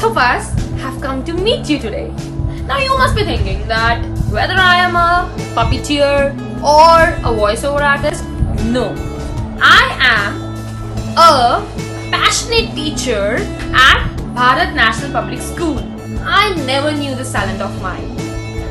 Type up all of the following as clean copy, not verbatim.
of us have come to meet you today. Now you must be thinking that whether I am a puppeteer or a voiceover artist, no. I am a passionate teacher at Bharat National Public School. I never knew this talent of mine.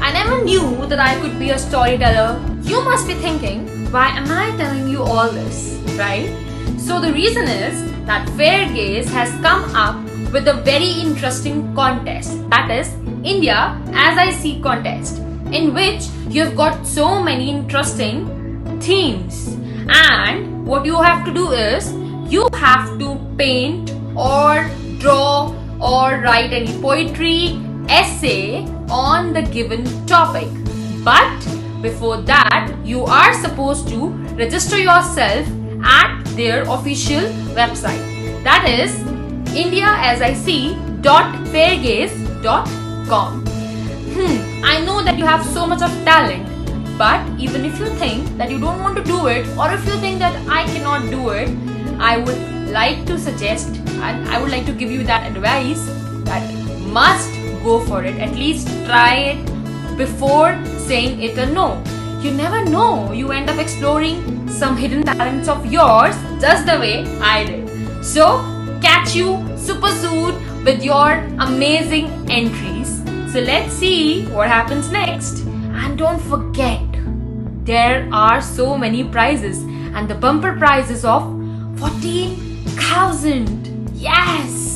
I never knew that I could be a storyteller. You must be thinking, why am I telling you all this, right? So the reason is that FairGaze has come up with a very interesting contest, that is India as I See contest, in which you have got so many interesting themes, and what you have to do is you have to paint or draw or write any poetry, essay on the given topic. But before that, you are supposed to register yourself at their official website, that is IndiaIsUs.fairgaze.com. I know that you have so much of talent, but even if you think that you don't want to do it, or if you think that I cannot do it, I would like to suggest and I would like to give you that advice that must go for it. At least try it before saying it or no. You never know, you end up exploring some hidden talents of yours just the way I did. So catch you super soon with your amazing entries. So let's see what happens next. And don't forget, there are so many prizes, and the bumper prize is of 14,000. Yes!